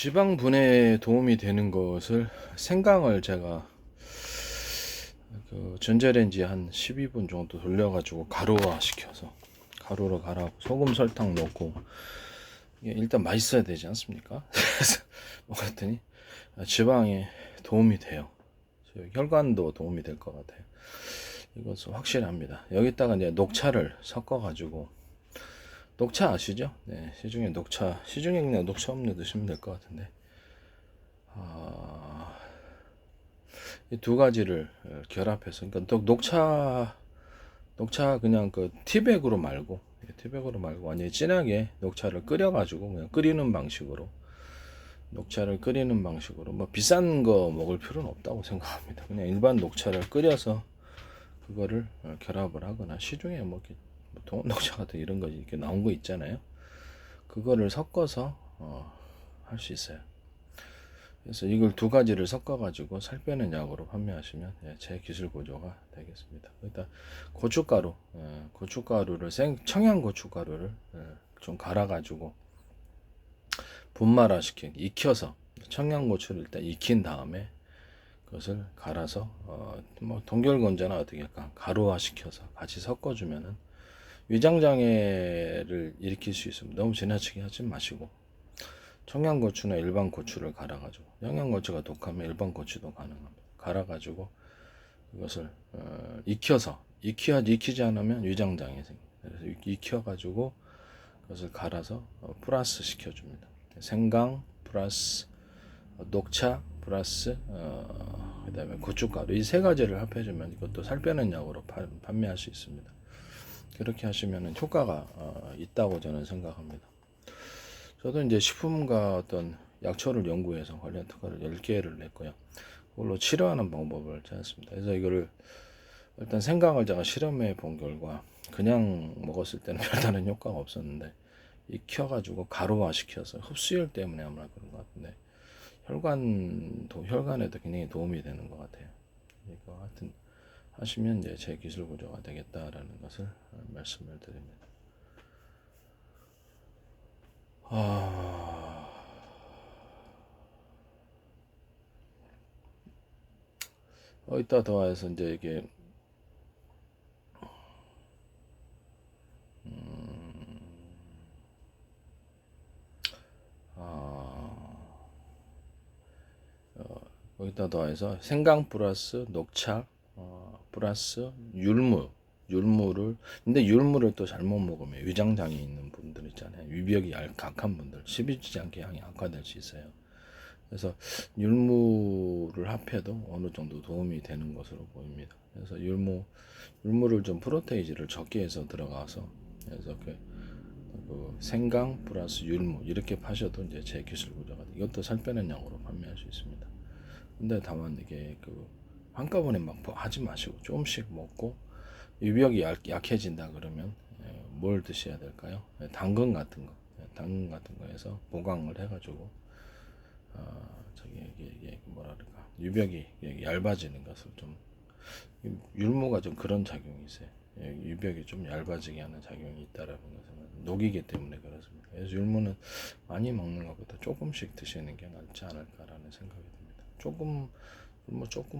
지방 분해에 도움이 되는 것을 생강을 제가 그 전자레인지에 한 12분 정도 돌려가지고 가루화 시켜서 가루로 갈아 소금 설탕 넣고 이게 일단 맛있어야 되지 않습니까? 그래서 먹었더니 지방에 도움이 돼요. 혈관도 도움이 될 것 같아요. 이것은 확실합니다. 여기다가 이제 녹차를 섞어가지고 녹차 아시죠? 네, 시중에 그냥 녹차 없는 드시면 될 것 같은데 이 두 가지를 결합해서 그러니까 녹차 그냥 그 티백으로 말고 완전히 진하게 녹차를 끓여가지고 그냥 끓이는 방식으로 녹차를 끓이는 방식으로 뭐 비싼 거 먹을 필요는 없다고 생각합니다. 그냥 일반 녹차를 끓여서 그거를 결합을 하거나 시중에 뭐 동원 녹차 같은 이런 거 이렇게 나온 거 있잖아요. 그거를 섞어서 할 수 있어요. 그래서 이걸 두 가지를 섞어가지고 살 빼는 약으로 판매하시면 제 기술 구조가 되겠습니다. 일단 고춧가루를 청양 고춧가루를 좀 갈아가지고 분말화 익혀서 청양고추를 일단 익힌 다음에 그것을 갈아서 뭐 동결건조나 어떻게 할까 가루화 시켜서 같이 섞어주면은 위장장애를 일으킬 수 있습니다. 너무 지나치게 하지 마시고 청양고추나 일반 고추를 갈아가지고 청양고추가 독하면 일반 고추도 가능합니다. 갈아가지고 이것을 익히지 않으면 위장장애 생깁니다. 그래서 익혀가지고 그것을 갈아서 플러스 시켜줍니다. 생강 플러스 녹차 플러스 그다음에 고춧가루 이 세 가지를 합해주면 이것도 살 빼는 약으로 판매할 수 있습니다. 그렇게 하시면 효과가 있다고 저는 생각합니다. 저도 이제 식품과 어떤 약초를 연구해서 관련 특허를 10개를 냈고요. 그걸로 치료하는 방법을 찾았습니다. 그래서 이거를 일단 생강을 제가 실험해 본 결과 그냥 먹었을 때는 별다른 효과가 없었는데 익혀가지고 가루화 시켜서 흡수율 때문에 아마 그런 것 같은데 혈관에도 굉장히 도움이 되는 것 같아요. 이거 하여튼 하시면 이제 제 기술 구조가 되겠다라는 것을 말씀을 드립니다. 이따 더 해서 이제 이게 거기다 더해서 생강 플러스 녹차 플러스 율무를 근데 율무를 또 잘못 먹으면 위장장애 있는 분들 있잖아요. 위벽이 약한 분들 십이지장계 향이 악화될 수 있어요. 그래서 율무를 합해도 어느 정도 도움이 되는 것으로 보입니다. 그래서 율무를 좀 프로테이지를 적게 해서 들어가서 그래서 그 생강 플러스 율무 이렇게 파셔도 이제 제 기술 구조가 이것도 살 빼는 약으로 판매할 수 있습니다. 근데 다만 이게 한꺼번에 막 하지 마시고 조금씩 먹고 위벽이 약해진다 그러면 뭘 드셔야 될까요? 당근 같은 거 해서 보강을 해가지고 이게 뭐라 그럴까 유벽이 얇아지는 것을 좀 율무가 좀 그런 작용이 있어요. 유벽이 좀 얇아지게 하는 작용이 있다라는 것은 녹이기 때문에 그렇습니다. 그래서 율무는 많이 먹는 것보다 조금씩 드시는 게 낫지 않을까라는 생각이 듭니다. 조금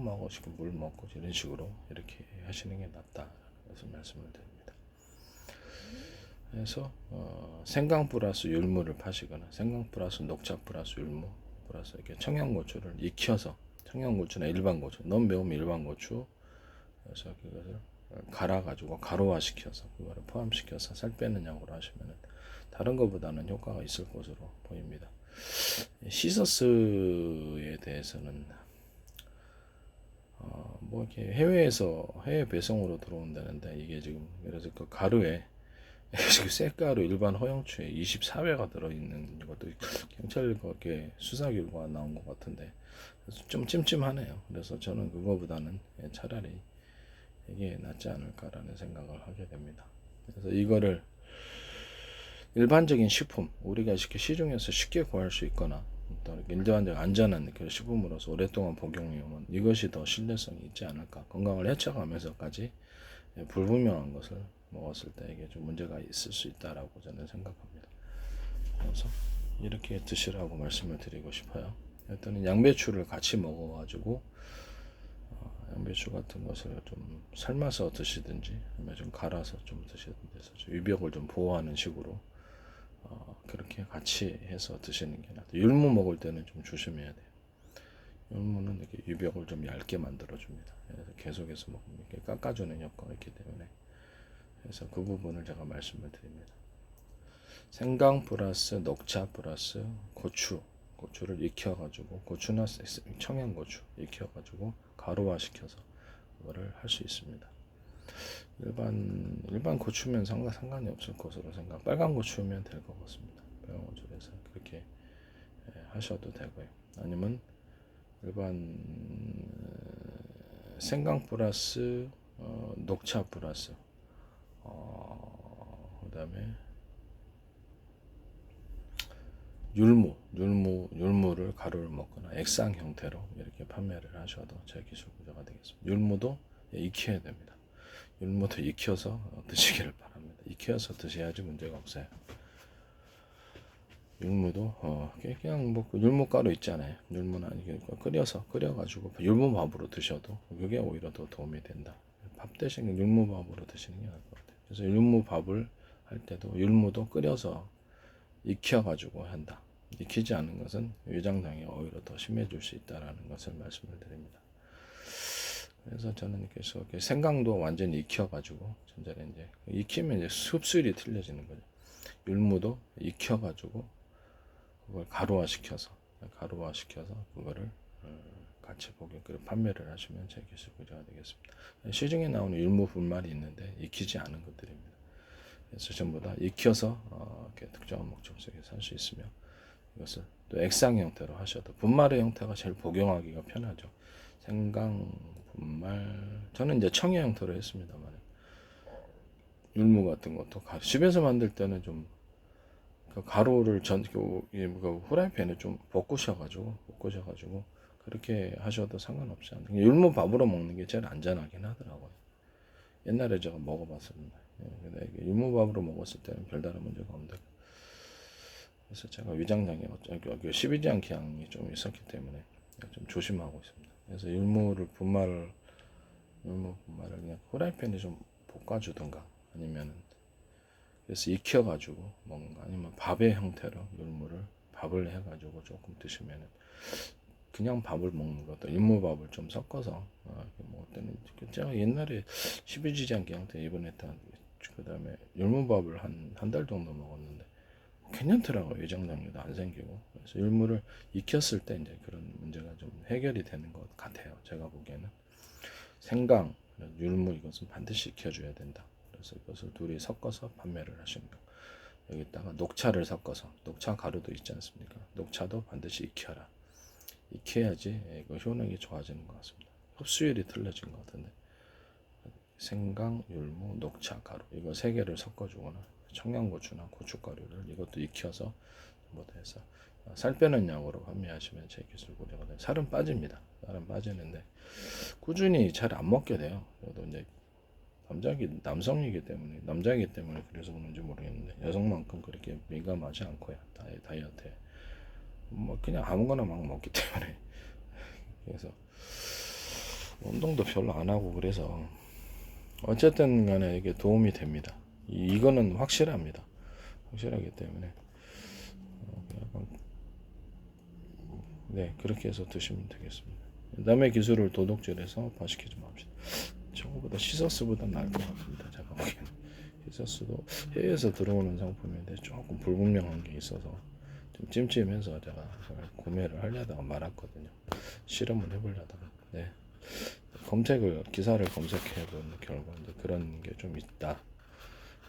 하고 물 먹고 이런 식으로 이렇게 하시는 게 낫다. 그래서 말씀을 드립니다. 그래서 생강 플러스 율무를 파시거나 생강 플러스 녹차 플러스 율무 플러스 이렇게 청양고추를 익혀서 청양고추나 일반 고추 너무 매우면 일반 고추 그래서 그것을 갈아가지고 가루화 시켜서 그거를 포함시켜서 살 빼는 약으로 하시면 다른 것보다는 효과가 있을 것으로 보입니다. 시서스에 대해서는 뭐 이렇게 해외 배송으로 들어온다는데 이게 지금 그래서 그 가루에 지금 쇳가루 일반 허용추에 24회가 들어있는 것도 경찰 그렇게 수사 결과가 나온 것 같은데 좀 찜찜하네요. 그래서 저는 그거보다는 차라리 이게 낫지 않을까라는 생각을 하게 됩니다. 그래서 이거를 일반적인 식품 우리가 시중에서 쉽게 구할 수 있거나 또 일반적 안전한 그 식품으로서 오랫동안 복용하면 이것이 더 신뢰성이 있지 않을까. 건강을 해쳐가면서까지 불분명한 것을 먹었을 때 이게 좀 문제가 있을 수 있다라고 저는 생각합니다. 그래서 이렇게 드시라고 말씀을 드리고 싶어요. 일단은 양배추를 같이 먹어가지고 양배추 같은 것을 좀 삶아서 드시든지 아니면 좀 갈아서 좀 드시든지 해서 위벽을 좀 보호하는 식으로 그렇게 같이 해서 드시는 게 낫다. 율무 먹을 때는 좀 조심해야 돼요. 율무는 이렇게 위벽을 좀 얇게 만들어 줍니다. 그래서 계속해서 먹으면 이렇게 깎아주는 효과가 있기 때문에 그래서 그 부분을 제가 말씀을 드립니다. 생강 플러스 녹차 플러스 고추를 익혀가지고 고추나 청양고추 익혀가지고 가루화시켜서 그거를 할 수 있습니다. 일반 고추면 상관이 없을 것으로 생각. 빨간 고추면 될 것 같습니다. 빨간 고추에서 그렇게 하셔도 되고요. 아니면 일반 생강 플러스 녹차 플러스 그다음에 율무를 가루를 먹거나 액상 형태로 이렇게 판매를 하셔도 제 기술 구조가 되겠습니다. 율무도 익혀야 됩니다. 율무도 익혀서 드시기를 바랍니다. 익혀서 드셔야지 문제가 없어요. 율무도 그냥 뭐 율무가루 있잖아요. 율무는 아니고 끓여가지고 율무밥으로 드셔도 그게 오히려 더 도움이 된다. 밥 대신 율무밥으로 드시는 게 나을 것 같아요. 그래서 율무밥을 할 때도 율무도 끓여서 익혀가지고 한다. 익히지 않은 것은 위장장애 오히려 더 심해질 수 있다라는 것을 말씀을 드립니다. 그래서 저는 계속 생강도 완전히 익혀가지고 전자레인지에 익히면 이제 흡수율이 틀려지는 거죠. 율무도 익혀가지고 그걸 가루화시켜서 그거를 같이 판매를 하시면 제 기술 구조가 되겠습니다. 시중에 나오는 율무 분말이 있는데 익히지 않은 것들입니다. 그래서 전부 다 익혀서 이렇게 특정한 목적지에서 할 수 있으며 이것을 또 액상 형태로 하셔도 분말의 형태가 제일 복용하기가 편하죠. 생강 분말 저는 이제 청유 형태로 했습니다만 율무 같은 것도 집에서 만들 때는 좀 그 가루를 후라이팬에 좀 볶으셔가지고 그렇게 하셔도 상관없지 않아요. 율무 밥으로 먹는 게 제일 안전하긴 하더라고요. 옛날에 제가 먹어봤습니다. 근데 율무밥으로 먹었을 때는 별다른 문제가 없는데 그래서 제가 위장장애가 12지향 기항이 좀 있었기 때문에 좀 조심하고 있습니다. 그래서 율무 분말을 그냥 후라이팬에 좀 볶아주든가 아니면은 그래서 익혀가지고 먹는 거 아니면 밥의 형태로 율무를 밥을 해가지고 조금 드시면은 그냥 밥을 먹는 것도 율무밥을 좀 섞어서 먹을 때는 제가 옛날에 12지장 기항 때 입원했던 그 다음에 율무밥을 한 달 정도 먹었는데 괜찮더라고요. 위장장애도 안 생기고 그래서 율무를 익혔을 때 이제 그런 문제가 좀 해결이 되는 것 같아요. 제가 보기에는 생강, 율무 이것은 반드시 익혀줘야 된다. 그래서 이것을 둘이 섞어서 판매를 하시는 거. 여기다가 녹차를 섞어서 녹차 가루도 있지 않습니까? 녹차도 반드시 익혀라. 익혀야지 이거 효능이 좋아지는 것 같습니다. 흡수율이 틀려진 것 같은데 생강, 율무, 녹차 가루 이거 세 개를 섞어주거나 청양고추나 고춧가루를 이것도 익혀서 모두 해서 살 빼는 약으로 판매하시면 제 기술 고려가 돼요. 살은 빠집니다. 살은 빠지는데 꾸준히 잘 안 먹게 돼요. 저도 이제 남성이기 때문에 그래서 그런지 모르겠는데 여성만큼 그렇게 민감하지 않고요. 다이어트에 뭐 그냥 아무거나 막 먹기 때문에 그래서 운동도 별로 안 하고 그래서 어쨌든 간에 이게 도움이 됩니다. 이거는 확실합니다. 확실하기 때문에 약간 네 그렇게 해서 드시면 되겠습니다. 남의 기술을 도둑질해서 과시키지 맙시다. 저거보다 시서스보다 나을 것 같습니다. 제가 보기에는 시서스도 해외에서 들어오는 상품인데 조금 불분명한 게 있어서 좀 찜찜해서 제가 구매를 하려다가 말았거든요. 실험을 해보려다가 네. 기사를 검색해 본 결과 그런 게 좀 있다.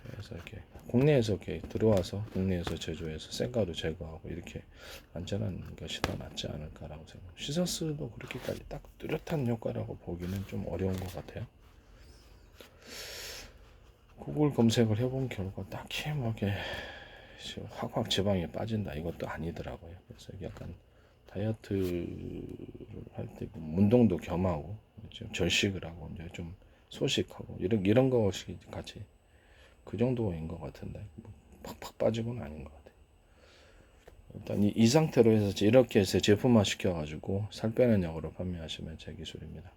그래서 이렇게 국내에서 이렇게 들어와서 국내에서 제조해서 쌩가루 제거하고 이렇게 안전한 것이 더 낫지 않을까라고 생각합니다. 시서스도 그렇게까지 딱 뚜렷한 효과라고 보기는 좀 어려운 것 같아요. 구글 검색을 해본 결과 딱히 뭐 이렇게 확 지방이 빠진다 이것도 아니더라고요. 그래서 약간 다이어트를 할 때 운동도 겸하고 좀 절식을 하고 이제 좀 소식하고 이런 것이 같이 그 정도인 것 같은데 팍팍 빠지고는 아닌 것 같아요. 일단 이 상태로 해서 이렇게 해서 제품화 시켜가지고 살 빼는 약으로 판매하시면 제 기술입니다.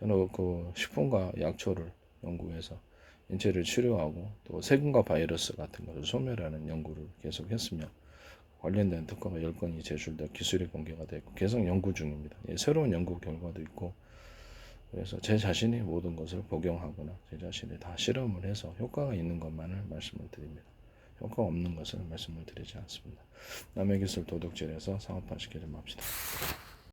저는 그 식품과 약초를 연구해서 인체를 치료하고 또 세균과 바이러스 같은 것을 소멸하는 연구를 계속했으며 관련된 특허가 10건이 제출되어 기술이 공개가 되고 계속 연구 중입니다. 예, 새로운 연구 결과도 있고 그래서 제 자신이 모든 것을 복용하거나 제 자신이 다 실험을 해서 효과가 있는 것만을 말씀을 드립니다. 효과 없는 것을 말씀을 드리지 않습니다. 남의 기술 도둑질해서 상업화시키지 맙시다.